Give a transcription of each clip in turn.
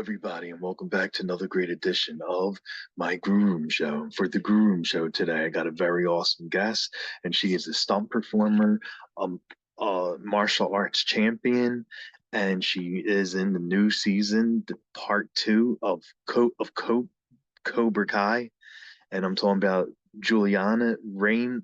everybody, and welcome back to another great edition of my Grue Rume Show. For the Grue Rume Show today, I got a very awesome guest, and she is a stunt performer, martial arts champion, and she is in the new season, the part two of Cobra Kai, and I'm talking about Juliana Ramos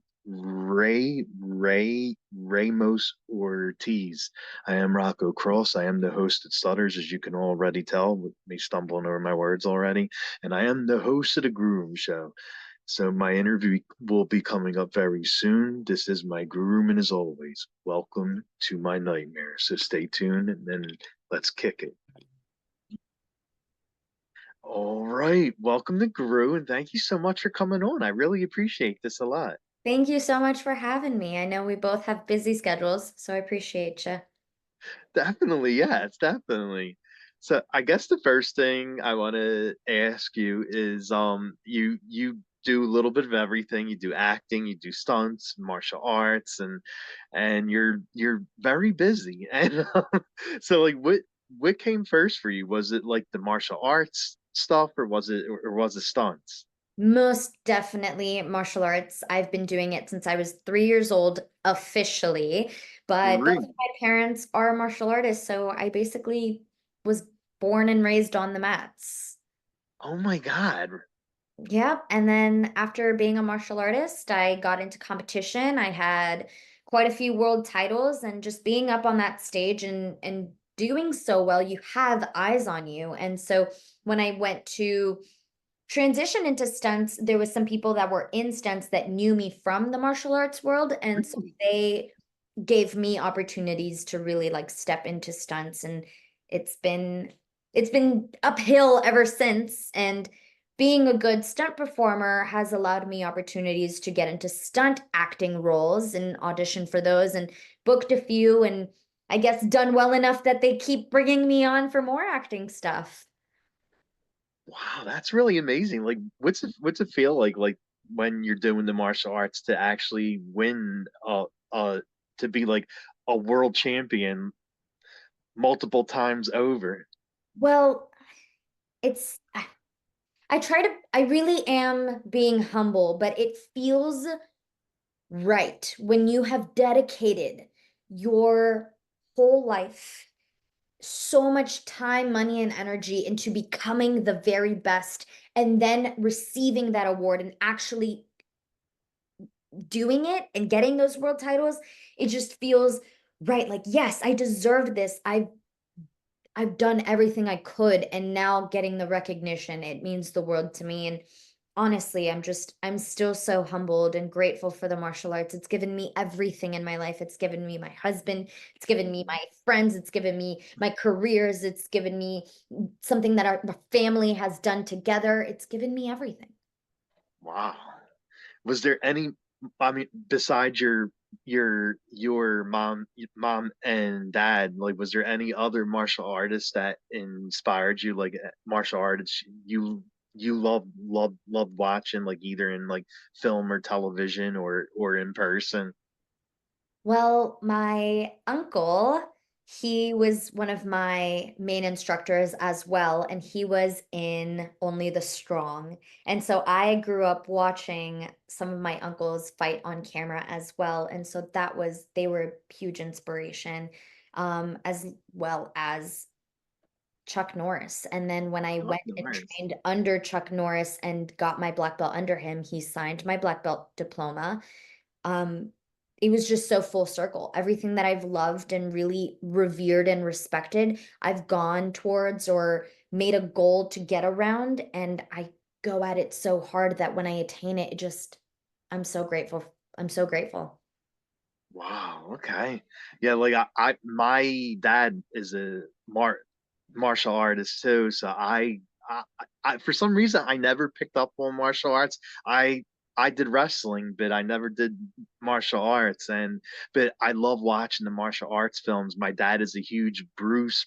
Ortiz. I am Rocco Cross. I am the host at Stutters, as you can already tell with me stumbling over my words already. And I am the host of the Grue Rume Show. So my interview will be coming up very soon. This is my Grue Rume, and as always, welcome to my nightmare. So stay tuned and then let's kick it. All right. Welcome to Grue, and thank you so much for coming on. I really appreciate this a lot. Thank you so much for having me. I know we both have busy schedules, so I appreciate you. Definitely, yeah, it's definitely. So I guess the first thing I want to ask you is you do a little bit of everything. You do acting, you do stunts, martial arts, and you're very busy. And so like what came first for you? Was it like the martial arts stuff, or was it stunts? Most definitely martial arts. I've been doing it since I was 3 years old officially, but both of Three. my parents are martial artists, so I basically was born and raised on the mats. Oh my God. Yeah, and then after being a martial artist, I got into competition. I had quite a few world titles, and just being up on that stage and doing so well, you have eyes on you. And so when I went to transition into stunts, there was some people that were in stunts that knew me from the martial arts world, and so Really? they gave me opportunities to really like step into stunts, and it's been it's been uphill ever since. And being a good stunt performer has allowed me opportunities to get into stunt acting roles and audition for those, and booked a few, and I guess done well enough that they keep bringing me on for more acting stuff. Wow, that's really amazing. Like, what's it feel like when you're doing the martial arts to actually win to be like a world champion multiple times over? Well, it's I really am being humble, but it feels right when you have dedicated your whole life, so much time, money, and energy into becoming the very best, and then receiving that award and actually doing it and getting those world titles. It just feels right. Like, yes, I deserved this. I've done everything I could, and now getting the recognition, it means the world to me. And honestly, I'm still so humbled and grateful for the martial arts. It's given me everything in my life. It's given me my husband, it's given me my friends, it's given me my careers, it's given me something that our family has done together. It's given me everything. Wow. Was there any, I mean, besides your mom and dad, like was there any other martial artists that inspired you, like martial artists you love watching, like either in like film or television or in person? Well, my uncle, he was one of my main instructors as well, and he was in Only the Strong. And so I grew up watching some of my uncles fight on camera as well. And so they were a huge inspiration, as well as Chuck Norris. And then when I Oh, went and nice. trained under Chuck Norris and got my black belt under him, he signed my black belt diploma. um it was just so full circle. Everything that I've loved and really revered and respected, I've gone towards or made a goal to get around, and I go at it so hard that when I attain it, I'm so grateful. I'm so grateful. Wow, okay. Yeah, like my dad is a martial artist too, so I, for some reason I never picked up on martial arts. I I did wrestling, but I never did martial arts, and but I love watching the martial arts films. My dad is a huge Bruce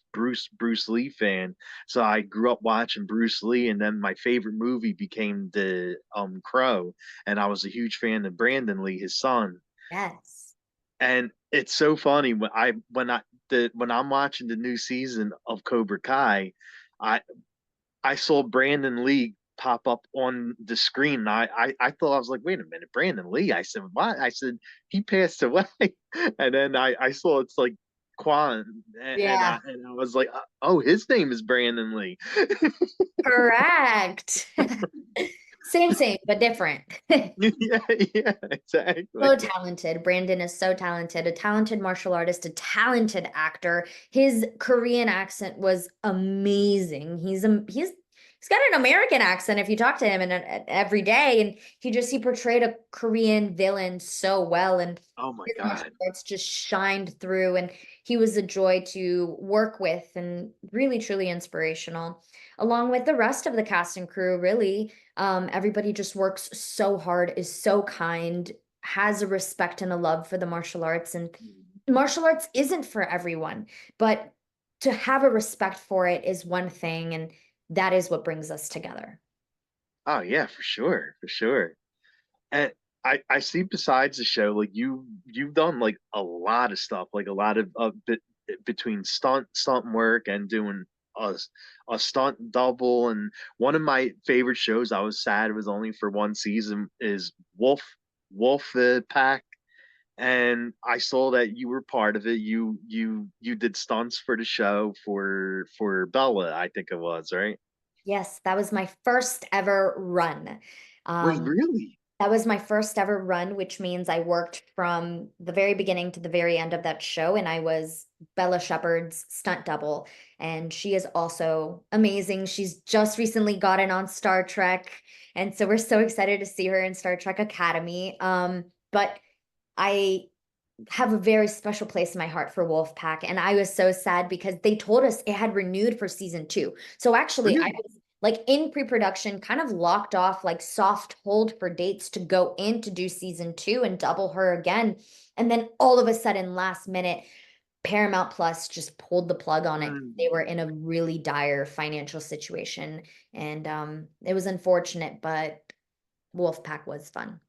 Lee fan, so I grew up watching Bruce Lee, and then my favorite movie became the Crow, and I was a huge fan of Brandon Lee, his son. Yes. And it's so funny when I'm watching the new season of Cobra Kai. I I saw Brandon Lee pop up on the screen. And I thought, I was like, wait a minute, Brandon Lee. I said, what? I said, he passed away. And then I saw it's like Quan, Yeah, and I was like, oh, his name is Brandon Lee. correct. Same, but different. Yeah, yeah, exactly. So talented. Brandon is so talented, a talented martial artist, a talented actor. His Korean accent was amazing. He's got an American accent if you talk to him every day, and he portrayed a Korean villain so well, and Oh my his martial God. arts just shined through, and he was a joy to work with and really truly inspirational, along with the rest of the cast and crew. Really, everybody just works so hard, is so kind, has a respect and a love for the martial arts. And martial arts isn't for everyone, but to have a respect for it is one thing. And that is what brings us together. Oh yeah, for sure, for sure. And I see besides the show, like you've done like a lot of stuff, like a lot of between stunt work and doing a a stunt double. And one of my favorite shows, I was sad it was only for one season, is Wolf Pack. And I saw that you were part of it. You did stunts for the show for Bella, I think it was, right? Yes, that was my first ever run. Wait, Um, really? That was my first ever run, which means I worked from the very beginning to the very end of that show, and I was Bella Shepherd's stunt double. And she is also amazing. She's just recently gotten on Star Trek, and so we're so excited to see her in Star Trek Academy. But I have a very special place in my heart for Wolfpack, and I was so sad because they told us it had renewed for season two. So actually, I Really? was like in pre-production, kind of locked off, like soft hold for dates to go in to do season two and double her again. And then all of a sudden, last minute, Paramount Plus just pulled the plug on it. They Mm. were in a really dire financial situation, and it was unfortunate, but Wolfpack was fun.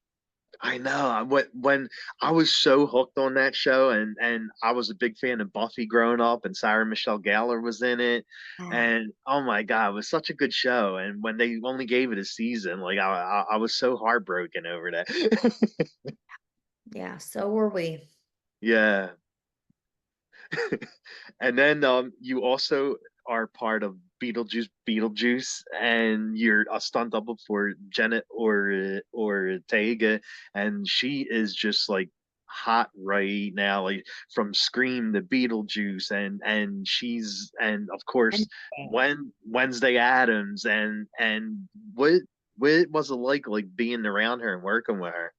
I know. When I was so hooked on that show, and I was a big fan of Buffy growing up, and Sarah Michelle Gellar was in it, Yeah, and oh my God, it was such a good show. And when they only gave it a season, like I was so heartbroken over that. yeah, so were we. Yeah. And then you also are part of Beetlejuice, and you're a stunt double for Janet or Tega, and she is just like hot right now, like from Scream to Beetlejuice, and she's, and of course Wednesday Adams, and what was it like being around her and working with her?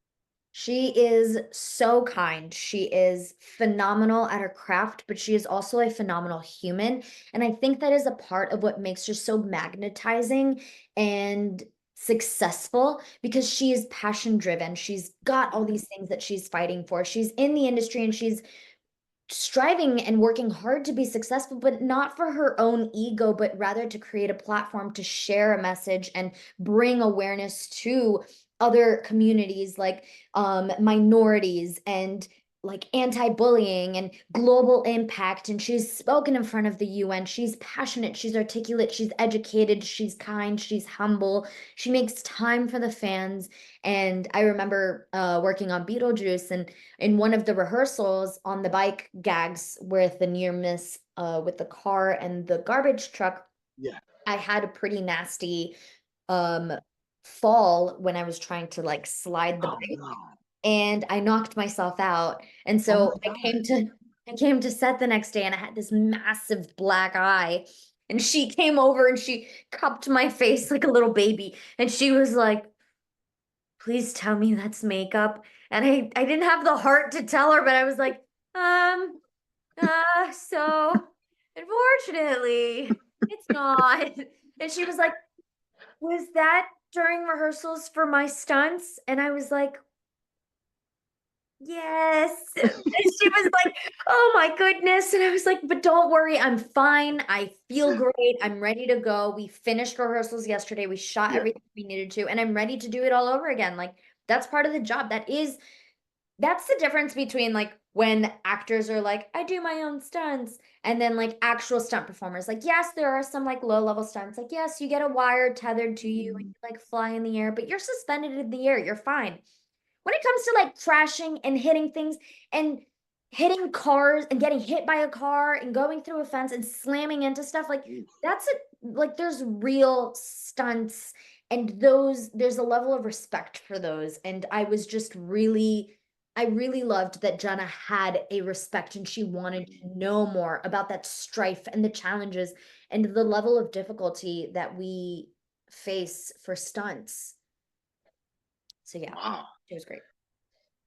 She is so kind. She is phenomenal at her craft, but she is also a phenomenal human. And I think that is a part of what makes her so magnetizing and successful, because she is passion driven. She's got all these things that she's fighting for. She's in the industry and she's striving and working hard to be successful, but not for her own ego, but rather to create a platform to share a message and bring awareness to other communities, like minorities, and like anti-bullying and global impact. And she's spoken in front of the UN. She's passionate, she's articulate, she's educated, she's kind, she's humble. She makes time for the fans. And I remember working on Beetlejuice, and in one of the rehearsals on the bike gags with the near miss with the car and the garbage truck, Yeah. I had a pretty nasty um fall when I was trying to like slide the Oh bike, no. and I knocked myself out. And Oh so my God. I came to set the next day, and I had this massive black eye. And she came over and she cupped my face like a little baby. And she was like, please tell me that's makeup. And I didn't have the heart to tell her, but I was like, um, so unfortunately, it's not. And she was like, was that during rehearsals for my stunts? And I was like, yes. And she was like, oh my goodness. And I was like, but don't worry, I'm fine. I feel great. I'm ready to go. We finished rehearsals yesterday. We shot Yeah. everything we needed to, and I'm ready to do it all over again. Like, that's part of the job. That's the difference between like when actors are like, I do my own stunts. And then like actual stunt performers, like, yes, there are some like low level stunts. Like, yes, you get a wire tethered to you and Mm. you like fly in the air, but you're suspended in the air. You're fine. When it comes to like crashing and hitting things and hitting cars and getting hit by a car and going through a fence and slamming into stuff, like Oof. that's a like there's real stunts and those there's a level of respect for those. And I really loved that Jenna had a respect and she wanted to know more about that strife and the challenges and the level of difficulty that we face for stunts. So yeah, Wow. it was great.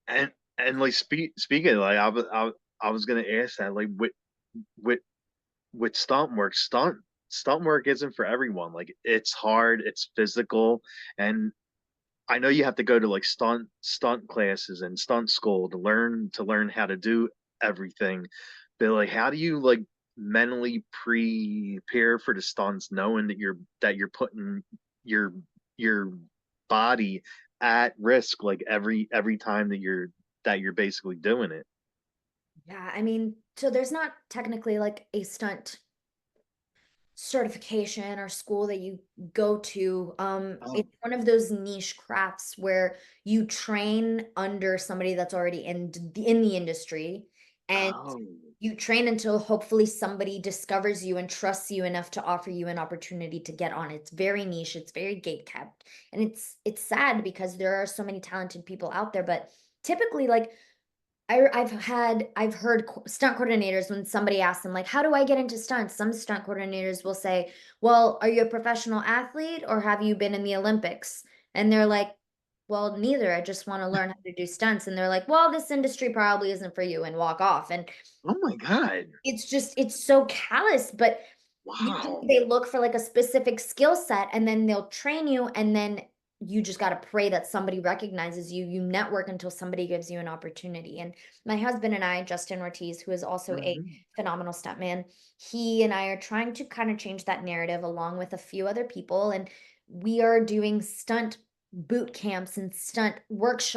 And like speaking, like I was gonna ask that, like with with stunt work isn't for everyone. Like it's hard, it's physical, and I know you have to go to like stunt classes and stunt school to learn how to do everything. But like how do you like mentally prepare for the stunts knowing that you're putting your your body at risk like every time that you're basically doing it? Yeah, I mean, so there's not technically like a stunt certification or school that you go to. Oh, It's one of those niche crafts where you train under somebody that's already in the industry, and oh, you train until hopefully somebody discovers you and trusts you enough to offer you an opportunity to get on. It's very niche, it's very gate kept, and it's sad because there are so many talented people out there, but typically like I've heard stunt coordinators when somebody asks them like, "How do I get into stunts?" Some stunt coordinators will say, "Well, are you a professional athlete or have you been in the Olympics?" And they're like, "Well, neither. I just want to learn how to do stunts." And they're like, "Well, this industry probably isn't for you," and walk off. And oh my God. it's so callous, but usually Wow. they look for like a specific skill set and then they'll train you and then you just got to pray that somebody recognizes you. You network until somebody gives you an opportunity. And my husband and I, Justin Ortiz, who is also a Mhm. phenomenal stuntman, he and I are trying to kind of change that narrative along with a few other people. And we are doing stunt boot camps and stunt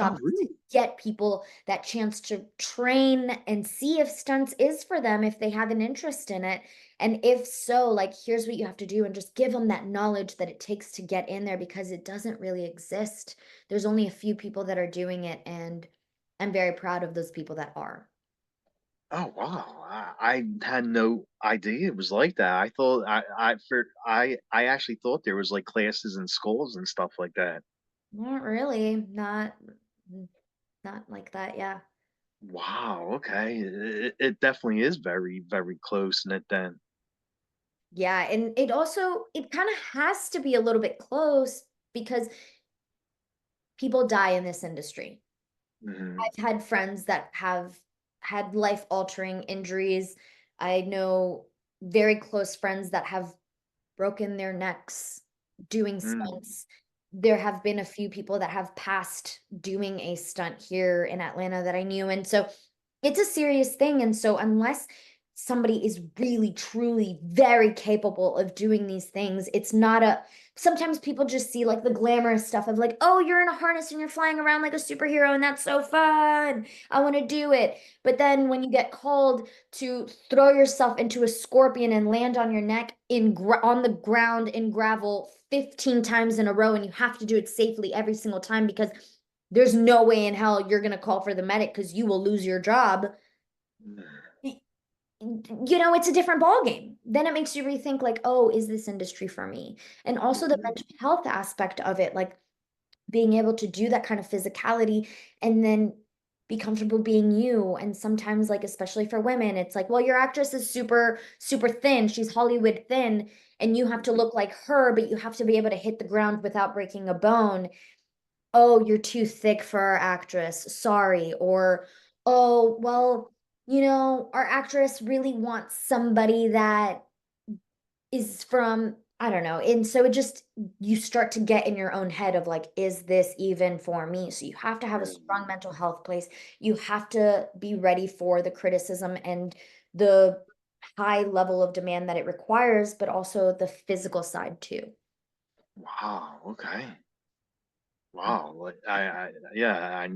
Oh, workshops to really? get people that chance to train and see if stunts is for them, if they have an interest in it. And if so, like, here's what you have to do, and just give them that knowledge that it takes to get in there because it doesn't really exist. There's only a few people that are doing it, and I'm very proud of those people that are. Oh wow. I had no idea it was like that. I actually thought there was like classes in schools and stuff like that. Not really, not like that, yeah. Wow, okay. It definitely is very close in it then. Yeah, and it kind of has to be a little bit close because people die in this industry. Hmm. I've had friends that have had life-altering injuries. I know very close friends that have broken their necks doing Mm. stunts. There have been a few people that have passed doing a stunt here in Atlanta that I knew. And so it's a serious thing. And so unless somebody is really, truly very capable of doing these things, it's not a sometimes people just see like the glamorous stuff of like, oh, you're in a harness and you're flying around like a superhero, and that's so fun. I want to do it. But then when you get called to throw yourself into a scorpion and land on your neck on the ground in gravel 15 times in a row and you have to do it safely every single time because there's no way in hell you're going to call for the medic because you will lose your job. It's a different ball game. Then it makes you rethink like, oh, is this industry for me? And also the Mhm. mental health aspect of it, like being able to do that kind of physicality and then be comfortable being you. And sometimes, like, especially for women, it's like, well, your actress is super, super thin. She's Hollywood thin, and you have to look like her, but you have to be able to hit the ground without breaking a bone. Oh, you're too thick for our actress. Sorry. Or, oh, well, our actress really wants somebody that is from I don't know. And so you start to get in your own head of like, is this even for me? So you have to have a strong Mhm. mental health place. You have to be ready for the criticism and the high level of demand that it requires, but also the physical side too. Wow, okay. Wow, like yeah,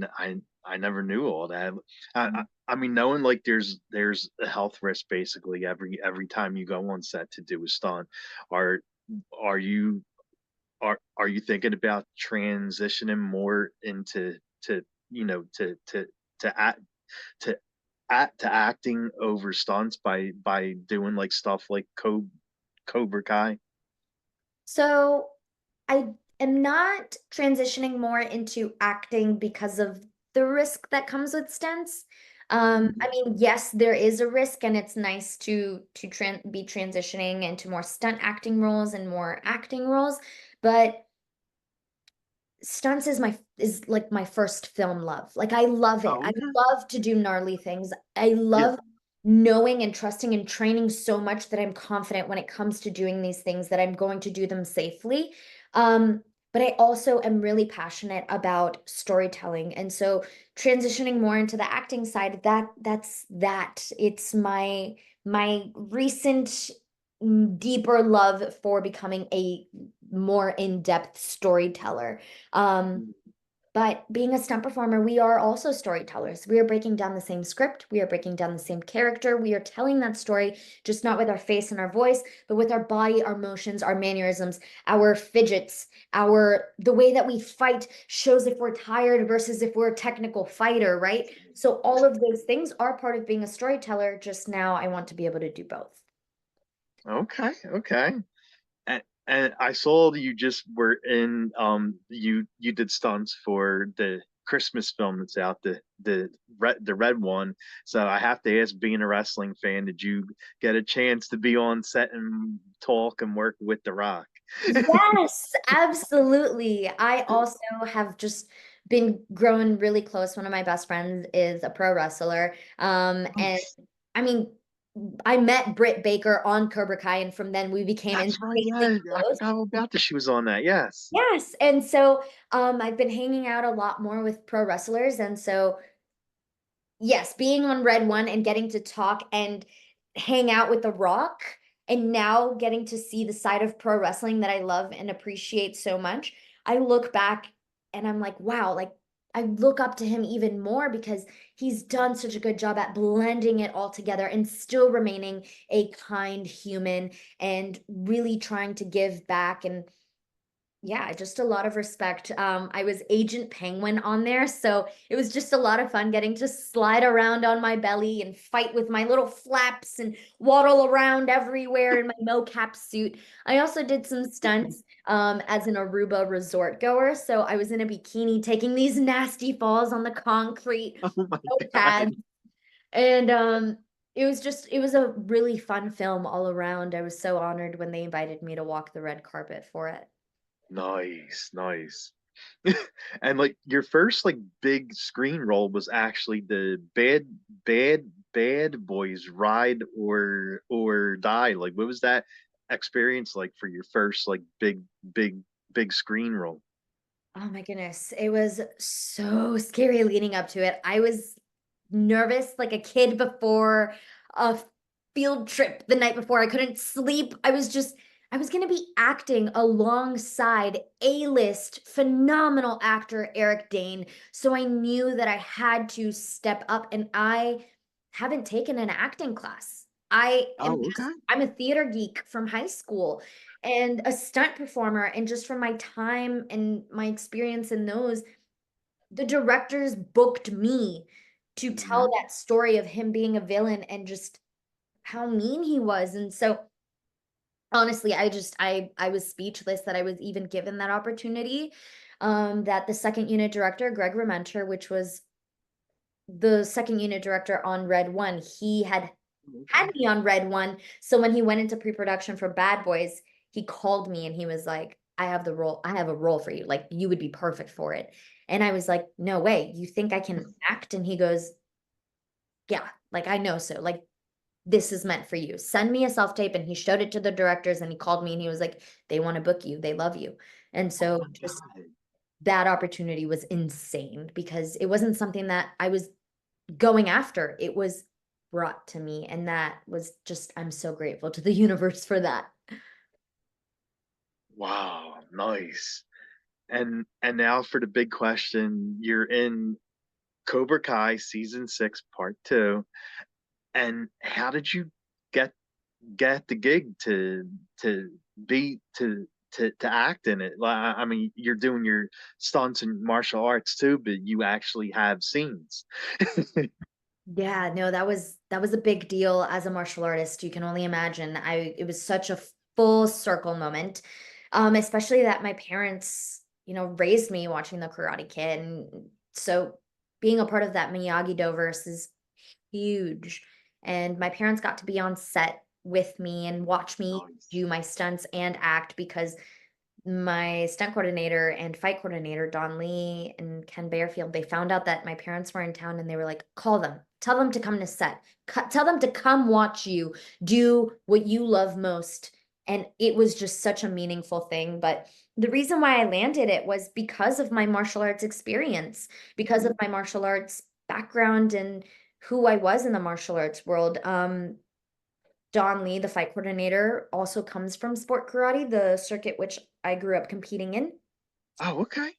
I never knew all that. I mean, knowing like there's a health risk basically every time you go on set to do a stunt. Are are you are you thinking about transitioning more into to to act to to acting over stunts by doing like stuff like Cobra Kai? So I am not transitioning more into acting because of the risk that comes with stunts. I mean, yes, there is a risk, and it's nice to be transitioning into more stunt acting roles and more acting roles, but stunts is like my first film love. Like I love it. Oh, I okay. love to do gnarly things. I Yeah. love knowing and trusting and training so much that I'm confident when it comes to doing these things that I'm going to do them safely. But I also am really passionate about storytelling. And so transitioning more into the acting side, that's that. It's my recent deeper love for becoming a more in-depth storyteller. Um, but being a stunt performer, we are also storytellers. We are breaking down the same script. We are breaking down the same character. We are telling that story, just not with our face and our voice, but with our body, our motions, our mannerisms, our fidgets, the way that we fight shows if we're tired versus if we're a technical fighter, right? So all of those things are part of being a storyteller. Just now, I want to be able to do both. Okay, okay. And I saw that you just were in you did stunts for the Christmas film that's out, the red one. So I have to ask, being a wrestling fan, did you get a chance to be on set and talk and work with The Rock? Yes, absolutely. I also have just been growing really close. One of my best friends is a pro wrestler. And Nice. I mean, I met Britt Baker on Cobra Kai, and from then we became That's right. insanely Yeah, I close. forgot all about that she was on that. Yes. Yes. And so I've been hanging out a lot more with pro wrestlers. And so yes, being on Red One and getting to talk and hang out with The Rock, and now getting to see the side of pro wrestling that I love and appreciate so much, I look back and I'm like, wow, like I look up to him even more because he's done such a good job at blending it all together and still remaining a kind human and really trying to give back. And yeah, just a lot of respect. I was Agent Penguin on there, so it was just a lot of fun getting to slide around on my belly and fight with my little flaps and waddle around everywhere in my mocap suit. I also did some stunts as an Aruba resort goer, so I was in a bikini taking these nasty falls on the concrete, Oh my no God. pads, and it was a really fun film all around. I was so honored when they invited me to walk the red carpet for it. Nice, nice. And like your first like big screen role was actually the bad boys ride or die. Like what was that experience like for your first like big big screen role? Oh my goodness. It was so scary leading up to it. I was nervous like a kid before a field trip the night before. I couldn't sleep. I was going to be acting alongside A-list phenomenal actor Eric Dane. So I knew that I had to step up, and I haven't taken an acting class. Oh, okay. I'm a theater geek from high school and a stunt performer. And just from my time and my experience in those, the directors booked me to tell Hmm. that story of him being a villain and just how mean he was. And so honestly, I was speechless that I was even given that opportunity. That the second unit director, Greg Rementer, which was the second unit director on Red One, he had Okay. me on Red One. So when he went into pre-production for Bad Boys, he called me and he was like, I have the role, I have a role for you. Like you would be perfect for it. And I was like, no way. You think I can act? And he goes, yeah, like I know so. Like this is meant for you. Send me a self-tape. And he showed it to the directors and he called me and he was like, they want to book you. They love you. And Oh so my just God. that opportunity was insane because it wasn't something that I was going after. It was brought to me. And that was just, I'm so grateful to the universe for that. Wow, nice. And now for the big question. You're in Cobra Kai season 6, part 2. And how did you get get the gig to be to act in it? Like, I mean, you're doing your stunts and martial arts too, but you actually have scenes. Yeah, no, that was a big deal as a martial artist. You can only imagine. It was such a full circle moment. Especially that my parents, raised me watching the Karate Kid. And so being a part of that Miyagi-Do verse is huge. And my parents got to be on set with me and watch me Nice. do my stunts and act because my stunt coordinator and fight coordinator, Don Lee and Ken Bearfield, they found out that my parents were in town and they were like, call them, tell them to come to set, tell them to come watch you do what you love most. And it was just such a meaningful thing. But the reason why I landed it was because of my martial arts experience, because of my martial arts background and who I was in the martial arts world. Don Lee, the fight coordinator, also comes from sport karate, the circuit which I grew up competing in. Oh, okay.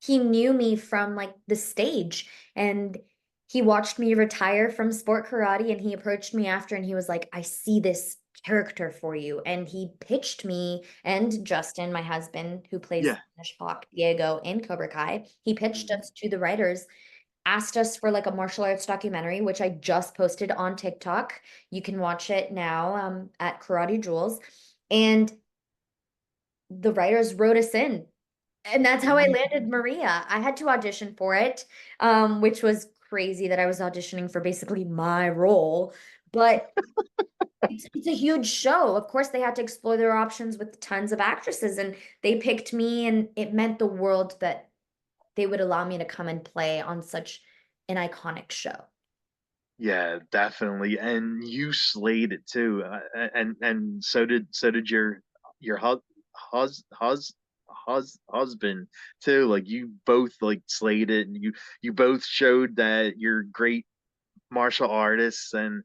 He knew me from like the stage and he watched me retire from sport karate and he approached me after and he was like, I see this character for you. And he pitched me and Justin, my husband, who plays Yeah. Spanish Hawk Diego in Cobra Kai, he pitched us to the writers, asked us for like a martial arts documentary, which I just posted on TikTok. You can watch it now at Karate Jewels. And the writers wrote us in. And that's how I landed Maria. I had to audition for it, which was crazy that I was auditioning for basically my role. But it's a huge show. Of course, they had to explore their options with tons of actresses, and they picked me, and it meant the world that they would allow me to come and play on such an iconic show. Yeah, definitely. And you slayed it too. And so did your husband too. Like, you both like slayed it, and you both showed that you're great martial artists. And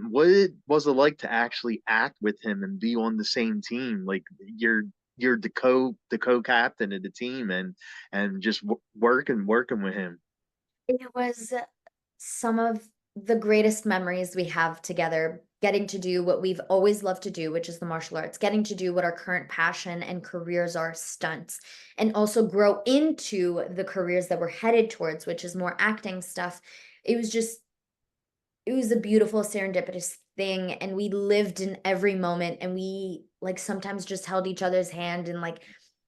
what was it like to actually act with him and be on the same team? Like, you're the co captain of the team, and just working with him. It was some of the greatest memories we have together, getting to do what we've always loved to do, which is the martial arts, getting to do what our current passion and careers are, stunts, and also grow into the careers that we're headed towards, which is more acting stuff. It was just, it was a beautiful serendipitous thing. And we lived in every moment. And we like sometimes just held each other's hand and like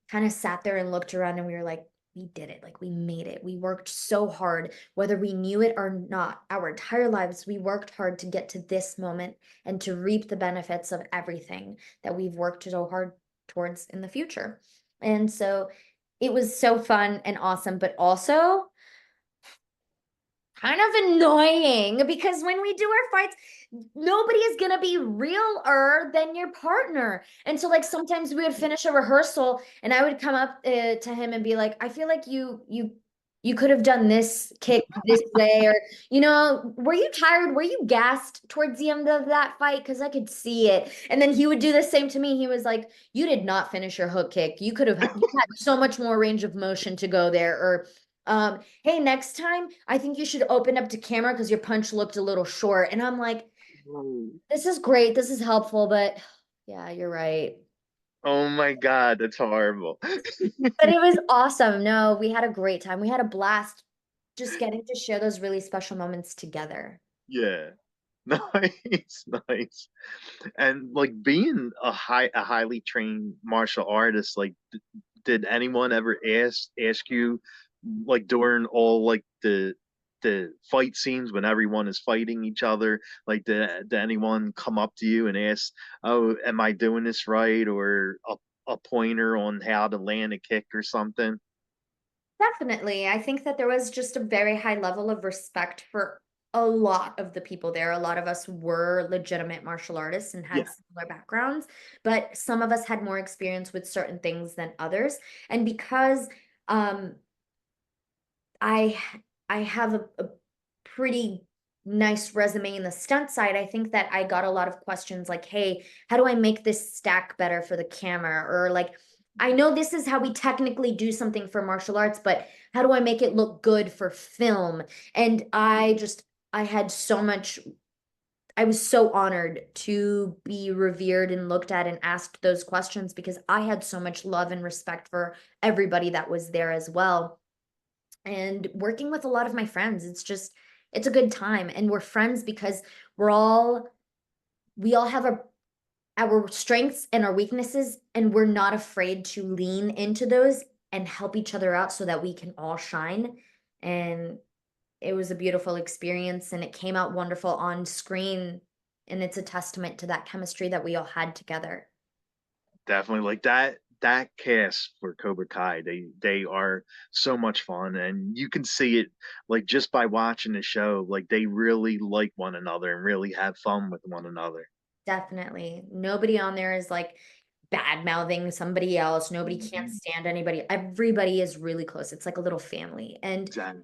kind of sat there and looked around and we were like, we did it. Like we made it. We worked so hard, whether we knew it or not. Our entire lives, we worked hard to get to this moment and to reap the benefits of everything that we've worked so hard towards in the future. And so it was so fun and awesome, but also kind of annoying because when we do our fights, nobody is gonna be realer than your partner. And so like sometimes we would finish a rehearsal and I would come up to him and be like, I feel like you could have done this kick this way, or were you tired? Were you gassed towards the end of that fight? Because I could see it. And then he would do the same to me. He was like, you did not finish your hook kick. You had so much more range of motion to go there. Or hey, next time I think you should open up to camera because your punch looked a little short. And I'm like, this is great, this is helpful, but yeah, you're right. Oh my God, that's horrible. But it was awesome. No, we had a great time. We had a blast just getting to share those really special moments together. Yeah. Nice, nice. And like, being a highly trained martial artist, like, did anyone ever ask you, like, during all like the fight scenes when everyone is fighting each other, like, did anyone come up to you and ask, oh, am I doing this right, or a pointer on how to land a kick or something? Definitely. I think that there was just a very high level of respect for a lot of the people there. A lot of us were legitimate martial artists and Yeah. had similar backgrounds, but some of us had more experience with certain things than others. And because um I I have a pretty nice resume in the stunt side, I think that I got a lot of questions like, hey, how do I make this stack better for the camera? Or like, I know this is how we technically do something for martial arts, but how do I make it look good for film? And I had so much, I was so honored to be revered and looked at and asked those questions because I had so much love and respect for everybody that was there as well. And working with a lot of my friends, it's a good time. And we're friends because we're all, we all have our strengths and our weaknesses, and we're not afraid to lean into those and help each other out so that we can all shine. And it was a beautiful experience and it came out wonderful on screen. And it's a testament to that chemistry that we all had together. Definitely, like that cast for Cobra Kai, they are so much fun, and you can see it like just by watching the show. Like they really like one another and really have fun with one another. Definitely. Nobody on there is like bad mouthing somebody else. Nobody can't Mhm. stand anybody. Everybody is really close. It's like a little family. And Exactly.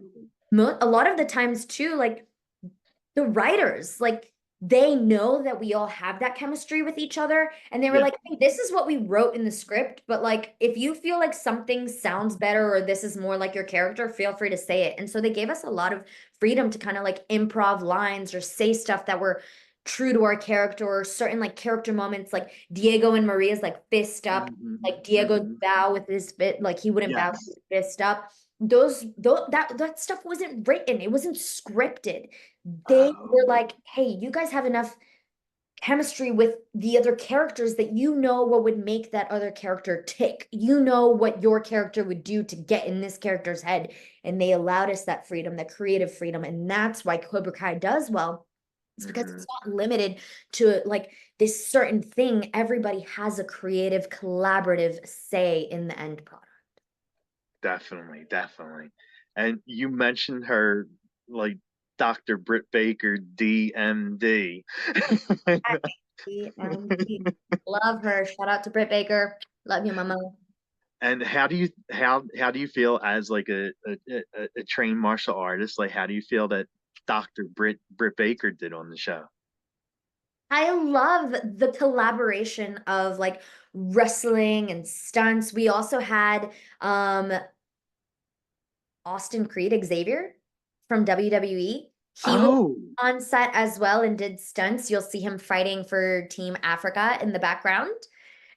a lot of the times too, like the writers, like they know that we all have that chemistry with each other. And they were Yeah. like, hey, this is what we wrote in the script. But like, if you feel like something sounds better or this is more like your character, feel free to say it. And so they gave us a lot of freedom to kind of like improv lines or say stuff that were true to our character or certain like character moments, like Diego and Maria's like fist up, Hmm. like Diego's Hmm. bow with his fist, like he wouldn't bow with Yes. his fist up. That stuff wasn't written, it wasn't scripted. They were Oh. like, hey, you guys have enough chemistry with the other characters that you know what would make that other character tick. You know what your character would do to get in this character's head. And they allowed us that freedom, that creative freedom. And that's why Cobra Kai does well. It's because Hmm. it's not limited to like this certain thing. Everybody has a creative, collaborative say in the end product. Definitely, definitely. And you mentioned her like Dr. Britt Baker, DMD. And love her. Shout out to Britt Baker. Love you, mama. And how do you feel as like a trained martial artist? Like how do you feel that Dr. Britt Baker did on the show? I love the collaboration of like wrestling and stunts. We also had Austin Creed Xavier from WWE. He was Oh, on set as well and did stunts. You'll see him fighting for Team Africa in the background.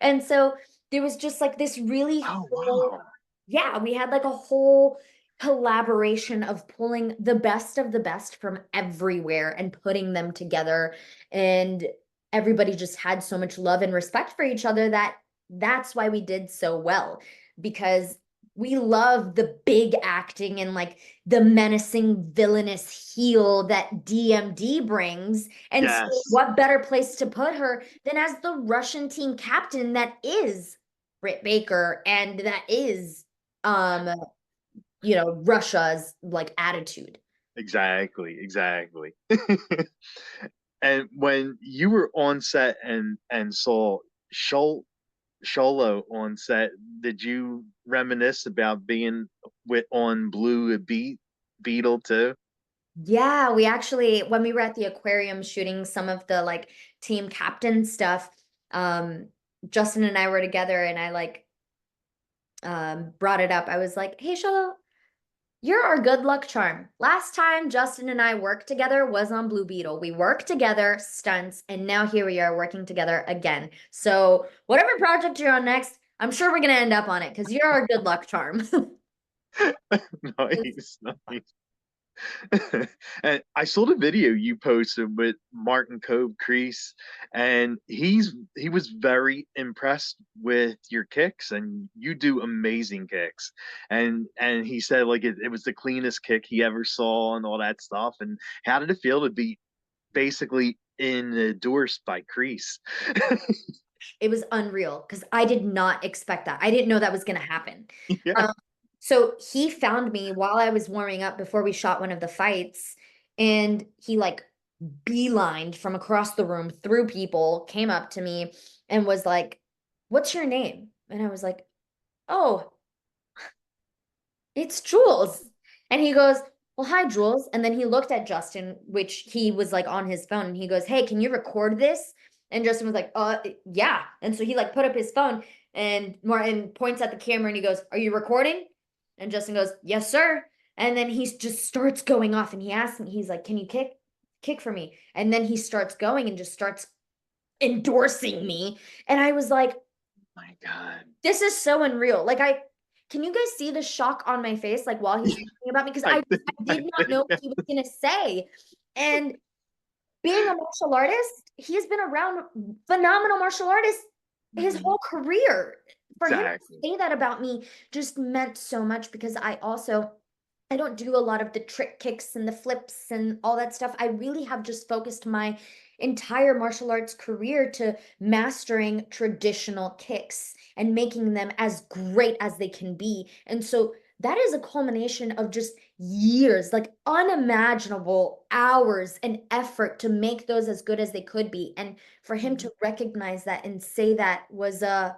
And so there was just like this really oh whole, wow. yeah, we had like a whole collaboration of pulling the best of the best from everywhere and putting them together. And everybody just had so much love and respect for each other that that's why we did so well because we love the big acting and like the menacing villainous heel that DMD brings. And so Yes, what better place to put her than as the Russian team captain that is Britt Baker and that is um Russia's like attitude. exactly, exactly. And when you were on set and saw Xolo on set, did you reminisce about being with on Beetle too? Yeah, we actually when we were at the aquarium shooting some of the like team captain stuff, um Justin and I were together and I like brought it up. I was like, "Hey, Sholo, you're our good luck charm. Last time Justin and I worked together was on Blue Beetle. We worked together, stunts, and now here we are working together again. So whatever project you're on next, I'm sure we're gonna end up on it because you're our good luck charm." It's Nice, nice. And I saw the video you posted with Martin Cove Crease, and he was very impressed with your kicks, and you do amazing kicks. And he said like it was the cleanest kick he ever saw and all that stuff. And how did it feel to be basically endorsed by Crease? it was unreal because I did not expect that. I didn't know that was gonna happen. Yeah. Um, so he found me while I was warming up before we shot one of the fights, and he like beelined from across the room through people, came up to me and was like, "What's your name?" And I was like, "Oh, it's Jules." And he goes, "Well, hi, Jules." And then he looked at Justin, which he was like on his phone, and he goes, "Hey, can you record this?" And Justin was like, yeah. And so he like put up his phone and Martin points at the camera and he goes, are you recording? And Justin goes, yes, sir. And then he just starts going off and he asks me, he's like, can you kick for me? And then he starts going and just starts endorsing me. And I was like, My God. this is so unreal. Like can you guys see the shock on my face like while he's talking about me? Because I, I did not know what he was gonna say. And being a martial artist, he has been around phenomenal martial artists his whole career. For him to exactly. say that about me just meant so much because I don't do a lot of the trick kicks and the flips and all that stuff. I really have just focused my entire martial arts career to mastering traditional kicks and making them as great as they can be. And so that is a culmination of just years, like unimaginable hours and effort to make those as good as they could be. And for him to recognize that and say that was a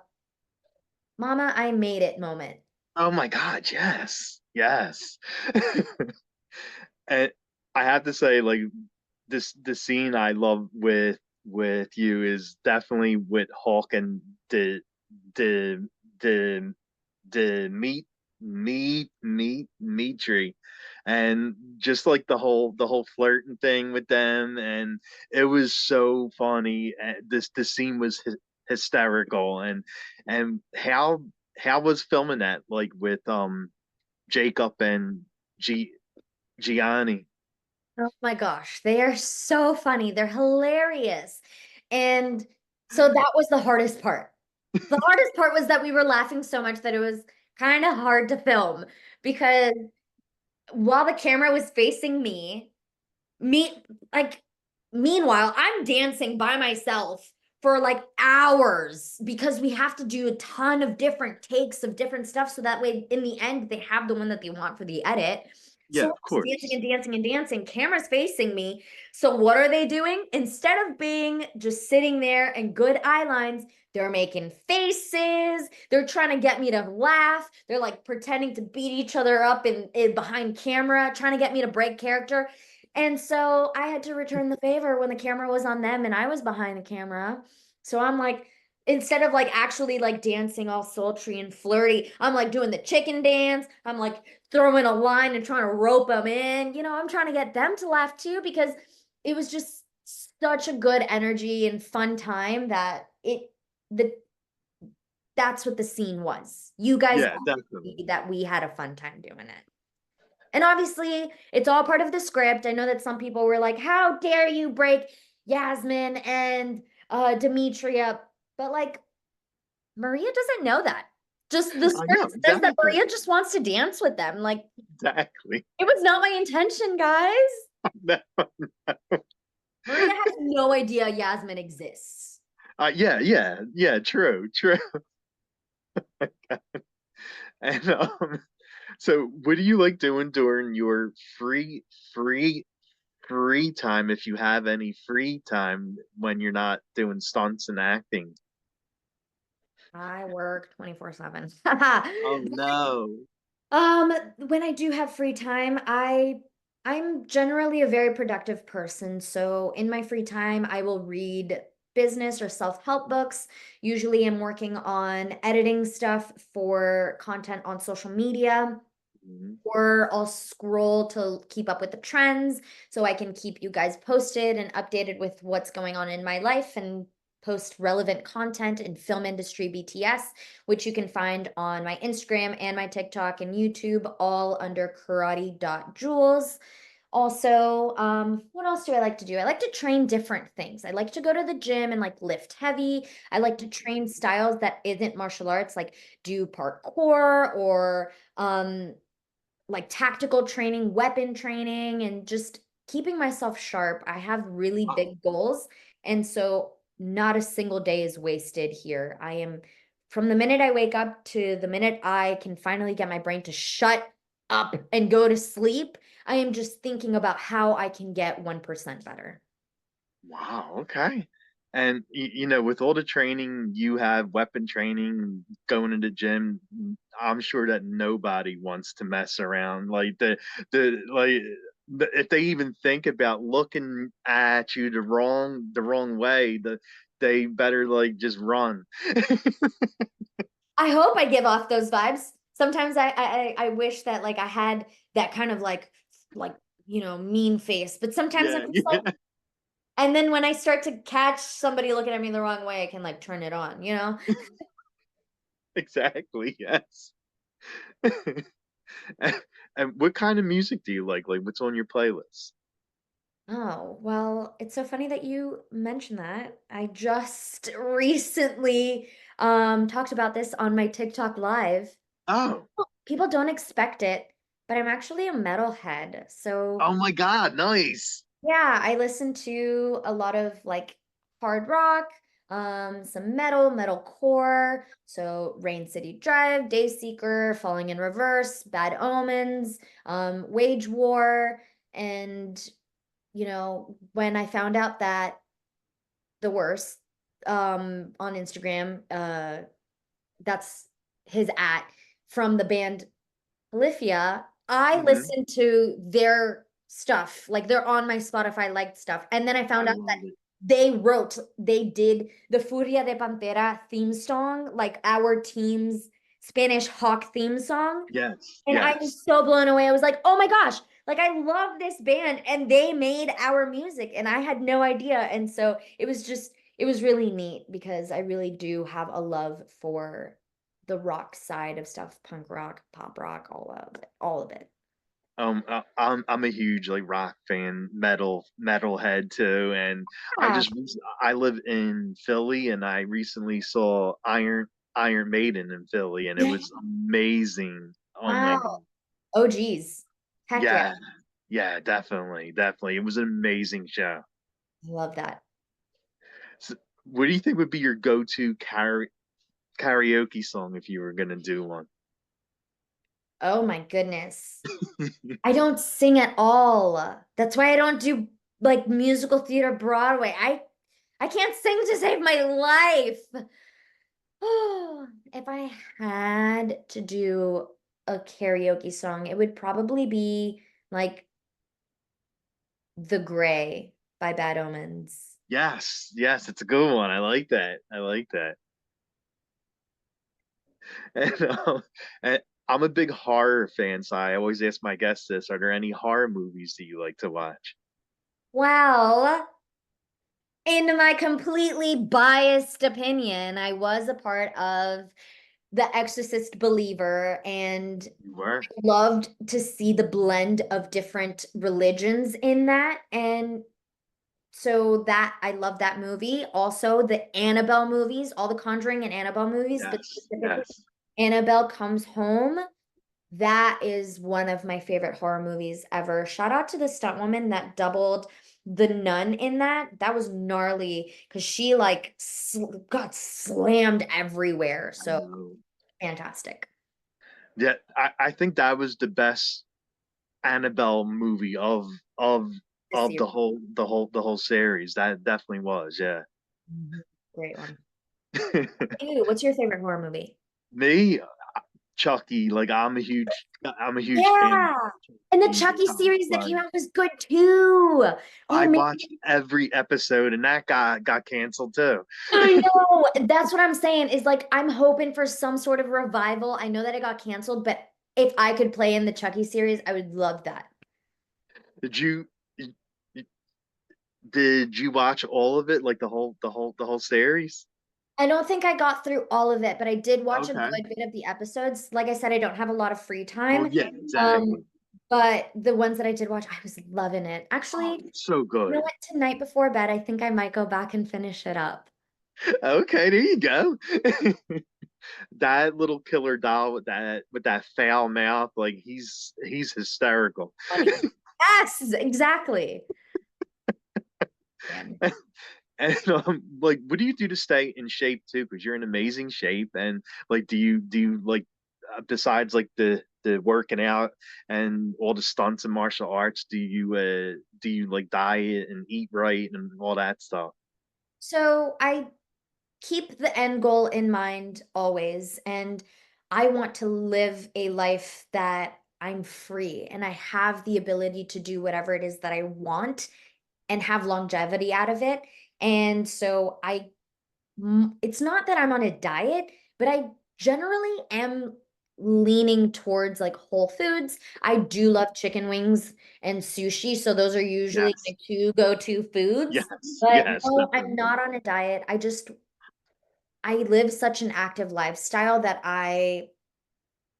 mama, I made it moment. Oh my God, yes. Yes. And I have to say, like, the scene I love with you is definitely with Hawk and the the the meat tree, and just like the whole flirting thing with them, and it was so funny. The scene was hysterical, and how was filming that like with Jacob and G Gianni. Oh my gosh, they are so funny. They're hilarious. And so that was the hardest part. The hardest part was that we were laughing so much that it was kind of hard to film because while the camera was facing me, like, meanwhile, I'm dancing by myself for like hours because we have to do a ton of different takes of different stuff so that way in the end they have the one that they want for the edit. Yeah, So of I'm dancing course. and dancing and dancing, cameras facing me. So what are they doing? Instead of being just sitting there and good eye lines, they're making faces. They're trying to get me to laugh. They're like pretending to beat each other up in behind camera, trying to get me to break character. And so I had to return the favor when the camera was on them and I was behind the camera. So I'm like, instead of like actually like dancing all sultry and flirty, I'm like doing the chicken dance. I'm like throwing a line and trying to rope them in. I'm trying to get them to laugh too because it was just such a good energy and fun time that the that's what the scene was. You guys Yeah, got to definitely. see that we had a fun time doing it. And obviously, it's all part of the script. I know that some people were like, "How dare you break Yasmin and Demetri up?" But like, Maria doesn't know that. Just the I know script says that exactly. Maria just wants to dance with them. Like, Exactly. it was not my intention, guys. Maria has no idea Yasmin exists. Yeah, yeah, yeah. True, true. And so what do you like doing during your free, free time, if you have any free time when you're not doing stunts and acting? I work 24/7. Oh no. When I do have free time, I'm generally a very productive person. So in my free time, I will read business or self-help books. Usually I'm working on editing stuff for content on social media, Mhm. or I'll scroll to keep up with the trends so I can keep you guys posted and updated with what's going on in my life and post relevant content in film industry BTS, which you can find on my Instagram and my TikTok and YouTube, all under karate.jewels. Also, what else do I like to do? I like to train different things. I like to go to the gym and like lift heavy. I like to train styles that isn't martial arts, like do parkour or like tactical training, weapon training, and just keeping myself sharp. I have really Oh, big goals. And so not a single day is wasted here. I am from the minute I wake up to the minute I can finally get my brain to shut up and go to sleep, I am just thinking about how I can get 1% better. wow, okay. And with all the training you have, weapon training, going to the gym, I'm sure that nobody wants to mess around. Like the like. if they even think about looking at you the wrong way, they better like just run. I hope I give off those vibes. Sometimes I wish that like I had that kind of like mean face, but sometimes I'm Yeah, just like, yeah, and then when I start to catch somebody looking at me the wrong way, I can like turn it on, you know? exactly. Yes. And what kind of music do you like? Like, what's on your playlist? Oh, well, it's so funny that you mentioned that. I just recently talked about this on my TikTok live. Oh, People don't expect it, but I'm actually a metalhead. So oh my God, nice. yeah, I listen to a lot of like hard rock, some metalcore. So Rain City Drive, Dayseeker, Falling in Reverse, Bad Omens, Wage War, and when I found out that the worst on Instagram, that's his from the band Polyphia, I Hmm. listened to their stuff. Like they're on my Spotify liked stuff. And then I I found out that love it. they did the Furia de Pantera theme song, like our team's Spanish Hawk theme song. Yes, And I was yes. so blown away. I was like, oh my gosh, like I love this band and they made our music and I had no idea. And so it was really neat because I really do have a love for the rock side of stuff, punk rock, pop rock, all of it. I'm a huge like rock fan, metalhead too, and Yeah. I live in Philly, and I recently saw Iron Maiden in Philly, and it was amazing. Oh my Wow. God. Oh geez. Heck yeah. Yeah, yeah, definitely, definitely. It was an amazing show. I love that. So, what do you think would be your go-to karaoke song if you were gonna do one? Oh my goodness. I don't sing at all. That's why I don't do like musical theater Broadway. I can't sing to save my life. Oh, if I had to do a karaoke song, it would probably be like The Gray by Bad Omens. Yes, yes, it's a good one. I like that. I like that. And, and I'm a big horror fan, so I always ask my guests this: Are there any horror movies that you like to watch? Well, in my completely biased opinion, I was a part of The Exorcist Believer and You were? loved to see the blend of different religions in that. And so that I love that movie. Also, the Annabelle movies, all the Conjuring and Annabelle movies, but Yes, specifically yes. Annabelle Comes Home. That is one of my favorite horror movies ever. Shout out to the stunt woman that doubled the nun in that. That was gnarly because she like got slammed everywhere. I So know. fantastic. Yeah, I think that was the best Annabelle movie of This of year. the whole series. That definitely was, yeah. Mhm. Great one. Ew, what's your favorite horror movie? Me, Chucky, like I'm a huge fan of Yeah. And the Chucky, the Chucky comic series that book. came out was good too. Oh I man, watched every episode, and that got canceled too. I know. That's what I'm saying is like I'm hoping for some sort of revival. I know that it got canceled, but if I could play in the Chucky series, I would love that. Did you did you watch all of it, like the whole series? I don't think I got through all of it, but I did watch a Okay. good bit of the episodes. Like I said, I don't have a lot of free Well, time. yeah, exactly. But the ones that I did watch, I was loving it. Oh, Actually, it's so you know good. what? Tonight before bed, I think I might go back and finish it up. Okay, there you go. That little killer doll with that foul mouth, like he's hysterical. Funny. Yes, exactly. Man. And like, what do you do to stay in shape too? Because you're in amazing shape, and like, do you like besides like the working out and all the stunts and martial arts, do you like diet and eat right and all that stuff? So I keep the end goal in mind always, and I want to live a life that I'm free and I have the ability to do whatever it is that I want and have longevity out of it. And so it's not that I'm on a diet, but I generally am leaning towards like whole foods. I do love chicken wings and sushi, so those are usually Yes, my two go-to foods. yes, But yes, no, I'm definitely. not on a diet. I live such an active lifestyle that I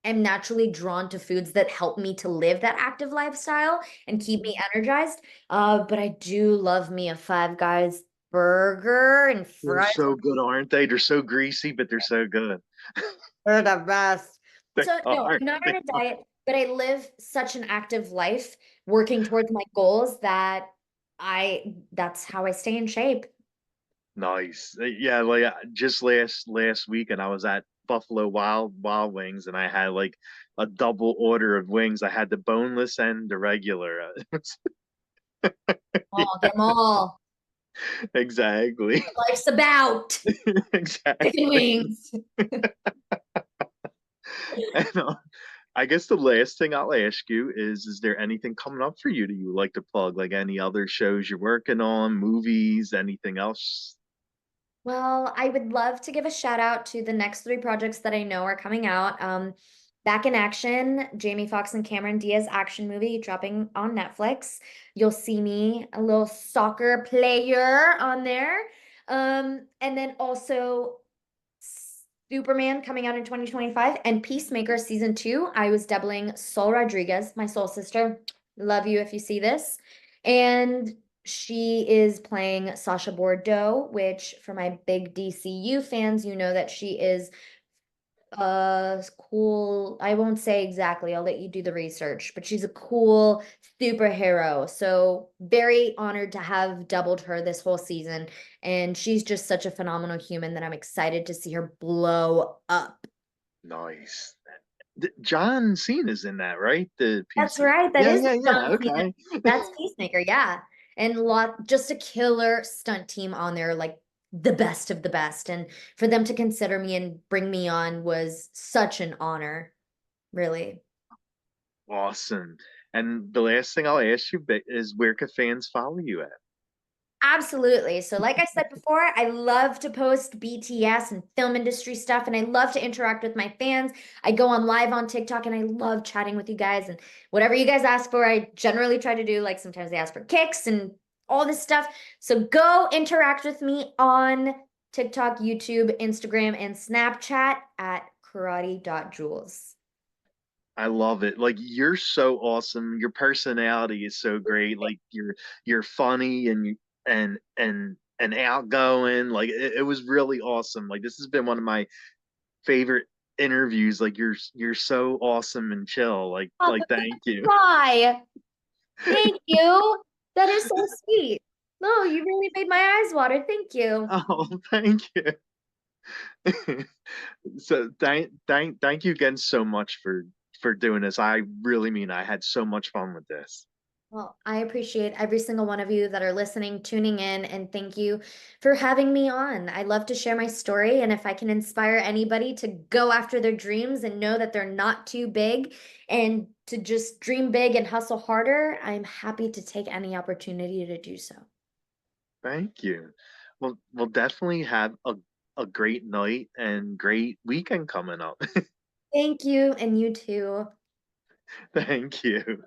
am naturally drawn to foods that help me to live that active lifestyle and keep me energized. But I do love me a Five Guys burger and They're fries. so good, aren't they? They're so greasy, but they're so good. They're the best. They So no, are. I'm not They on a are. diet, but I live such an active life working towards my goals that that's how I stay in shape. Nice. Yeah, like just last week, and I was at Buffalo Wild Wings, and I had like a double order of wings. I had the boneless and the regular. Yeah, Oh, get them all. exactly. Life's about chicken Exactly. wings. And, I guess the last thing I'll ask you is there anything coming up for you that you would like to plug? Like any other shows you're working on, movies, anything else? Well, I would love to give a shout out to the next three projects that I know are coming out. Back in Action, Jamie Foxx and Cameron Diaz action movie dropping on Netflix. You'll see me, a little soccer player on there. And then also Superman coming out in 2025 and Peacemaker season 2. I was doubling Sol Rodriguez, my soul sister. Love you if you see this. And she is playing Sasha Bordeaux, which for my big DCU fans, you know that she is cool. I won't say exactly. I'll let you do the research, but she's a cool superhero. So very honored to have doubled her this whole season. And she's just such a phenomenal human that I'm excited to see her blow up. Nice. John Cena's in that, right? The That's PC. right. That Yeah, is yeah, yeah. John Cena. Okay. That's Peacemaker, yeah. And just a killer stunt team on there, like the best of the best. And for them to consider me and bring me on was such an honor, really. Awesome. And the last thing I'll ask you is where can fans follow you at? Absolutely. So, like I said before, I love to post BTS and film industry stuff, and I love to interact with my fans. I go on live on TikTok and I love chatting with you guys. And whatever you guys ask for, I generally try to do. Like sometimes they ask for kicks and all this stuff. So, go interact with me on TikTok, YouTube, Instagram, and Snapchat at karate.jewels. I love it. Like you're so awesome. Your personality is so great. Like you're funny and outgoing. Like it was really awesome. Like this has been one of my favorite interviews. Like you're so awesome and chill. Oh, Like thank you. why? Thank you. That is so sweet. No, you really made my eyes water. Thank you. Oh, thank you. So thank you again so much for doing this. I really mean I had so much fun with this. Well, I appreciate every single one of you that are listening, tuning in, and thank you for having me on. I love to share my story, and if I can inspire anybody to go after their dreams and know that they're not too big and to just dream big and hustle harder, I'm happy to take any opportunity to do so. Thank you. Well, we'll definitely have a great night and great weekend coming up. Thank you, and you too. Thank you.